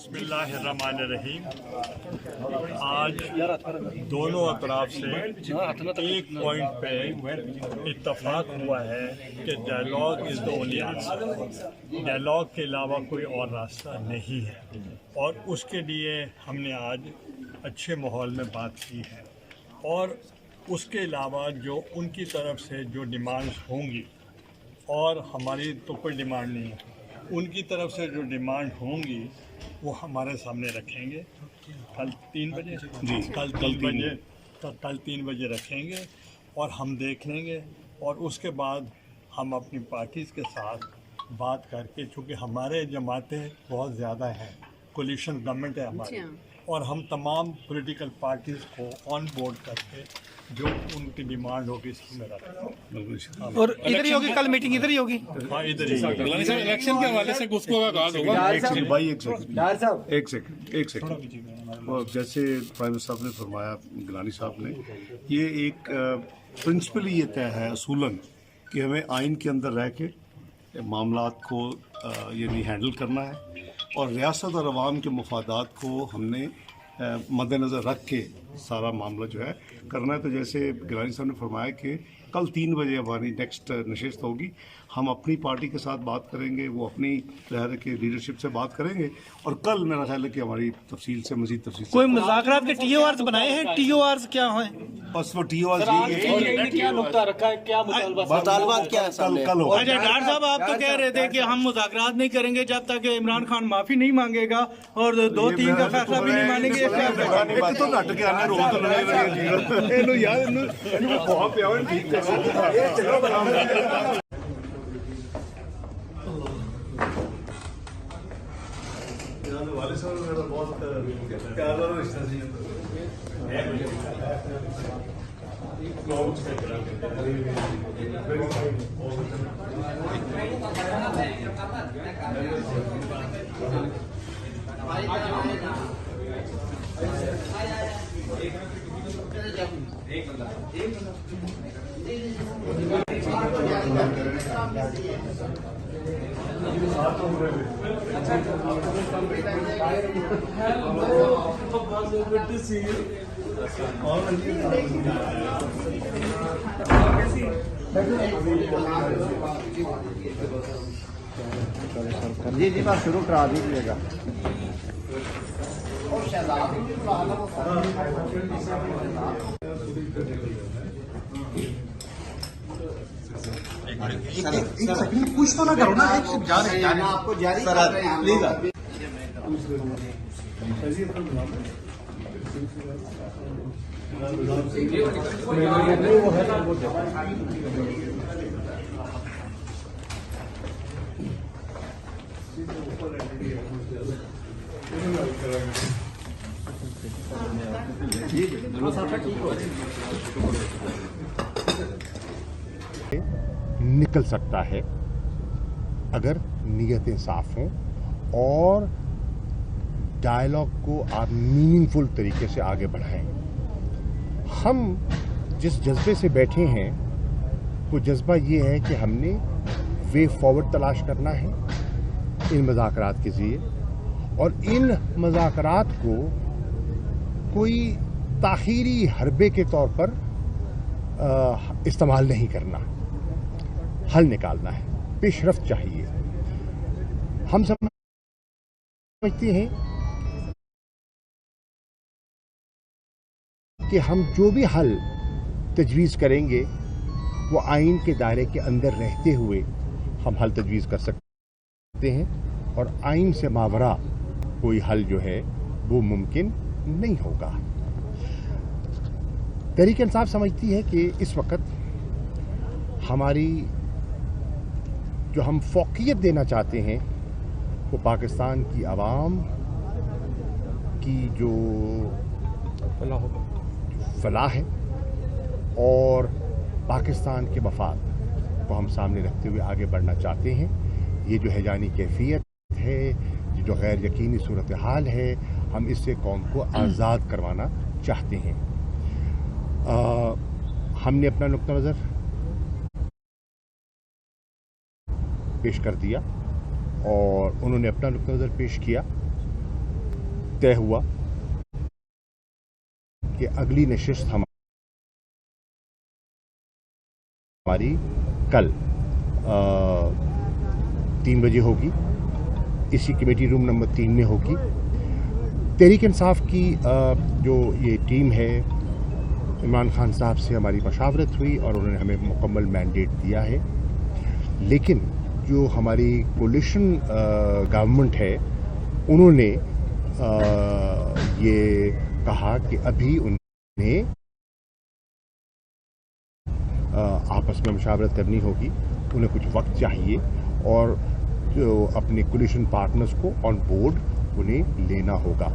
बिस्मिल्लाहिर्रहमानिर्रहीम। आज दोनों अतराफ से एक पॉइंट पे इत्तफाक हुआ है कि dialogue is the only answer. Dialogue के अलावा कोई और रास्ता नहीं है और उसके लिए हमने आज अच्छे माहौल में बात की है। और उसके अलावा जो उनकी तरफ से जो डिमांड्स होंगी, और हमारी तो कोई डिमांड नहीं है, उनकी तरफ से जो डिमांड होंगी वो हमारे सामने रखेंगे। कल 3 बजे जी कल 3 बजे रखेंगे और हम देख लेंगे। और उसके बाद हम अपनी पार्टीज़ के साथ बात करके, चूँकि हमारे जमातें बहुत ज़्यादा हैं, कोलिशन गवर्नमेंट है हमारी, और हम तमाम पॉलिटिकल पार्टीज़ को ऑन बोर्ड करके जो उनकी डिमांड होगी इसमें रखेंगे। और इधर ही होगी कल मीटिंग, इधर ही होगी। हाँ, इधर ही इलेक्शन के हवाले से गुफ्तगू का आगाज होगा। एक सेकंड। और जैसे प्राइम मिनिस्टर साहब ने फरमाया, गिलानी साहब ने, ये एक प्रिंसिपली ये तय है असूलन कि हमें आइन के अंदर रह के मामलात को यानी हैंडल करना है और रियासत और अवाम के मफादात को हमने मद्देनज़र रख के सारा मामला जो है करना है। तो जैसे गिलानी साहब ने फरमाया कि कल 3 बजे हमारी नेक्स्ट नशिस्त होगी, हम अपनी पार्टी के साथ बात करेंगे, वो अपनी लहर के लीडरशिप से बात करेंगे और कल मेरा ख्याल है कि हमारी तफसील से मजीद तफसील कोई मुज़ाकरात के TORs बनाए हैं? TORs क्या हैं? बस वो TORs क्या नुक्ता रखा है, क्या मुतालबात क्या है? कल होगा। अच्छा डॉक्टर साहब, आप तो कह रहे थे कि हम मुज़ाकरात नहीं करेंगे जब तक इमरान खान माफी नहीं मांगेगा और 2-3 का फैसला भी नहीं मानेंगे। तो नट के आने रोज तो लड़े इन्हों यार इन्हों बहुत प्यार ठीक वाले साहब मेरा बहुत प्यार वाला रिश्ता जी। जी जी बात शुरू करा दीजिएगा। कुछ तो ना करो ना, आपको जारी कर रहे हैं प्लीज। निकल सकता है अगर नीयतें साफ हों और डायलॉग को आप मीनिंगफुल तरीके से आगे बढ़ाएं। हम जिस जज्बे से बैठे हैं वो जज्बा ये है कि हमने वे फॉरवर्ड तलाश करना है इन मुज़ाकरात के ज़रिए, और इन मुज़ाकरात को कोई ताख़ीरी हरबे के तौर पर इस्तेमाल नहीं करना, हल निकालना है, पेशरफ्त चाहिए। हम समझते हैं कि हम जो भी हल तजवीज़ करेंगे वो आइन के दायरे के अंदर रहते हुए हम हल तजवीज़ कर सकते हैं और आइन से मावरा कोई हल जो है वो मुमकिन नहीं होगा। तहरीक इंसाफ समझती है कि इस वक्त हमारी जो हम फ़ौक़ियत देना चाहते हैं वो पाकिस्तान की आवाम की जो फलाह है और पाकिस्तान के मफाद को हम सामने रखते हुए आगे बढ़ना चाहते हैं। ये जो हैजानी कैफियत है, ये जो गैर यकीनी सूरत हाल है, हम इससे कौम को आज़ाद करवाना चाहते हैं। हमने अपना नुक्ता नज़र पेश कर दिया और उन्होंने अपना नुक्ता नज़र पेश किया। तय हुआ कि अगली नशिस्त हमारी कल 3 बजे होगी, इसी कमेटी रूम नंबर 3 में होगी। तहरीक इंसाफ की जो ये टीम है, इमरान खान साहब से हमारी मशावरत हुई और उन्होंने हमें मुकम्मल मैंडेट दिया है, लेकिन जो हमारी कोलिशन गवर्नमेंट है उन्होंने ये कहा कि अभी उन्हें आपस में मशावरत करनी होगी, उन्हें कुछ वक्त चाहिए और जो अपने कोलिशन पार्टनर्स को ऑन बोर्ड उन्हें लेना होगा।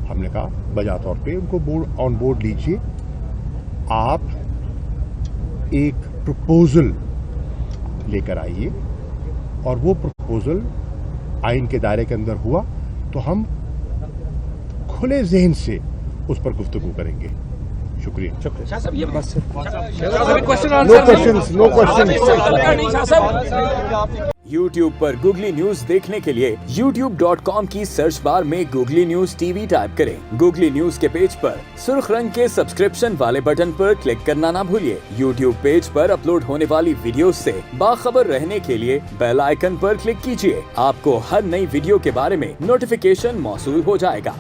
हमने कहा बजा तौर पे उनको ऑन बोर्ड लीजिए, आप एक प्रपोजल लेकर आइए और वो प्रपोजल आइन के दायरे के अंदर हुआ तो हम खुले जहन से उस पर गुफ्तगू करेंगे। शुक्रिया। No question. YouTube पर गूगली न्यूज देखने के लिए youtube.com की सर्च बार में गूगली न्यूज टीवी टाइप करें। गूगली न्यूज के पेज पर सुर्ख रंग के सब्सक्रिप्शन वाले बटन पर क्लिक करना ना भूलिए। YouTube पेज पर अपलोड होने वाली वीडियोस से बाखबर रहने के लिए बेल आइकन पर क्लिक कीजिए। आपको हर नई वीडियो के बारे में नोटिफिकेशन मौसूल हो जाएगा।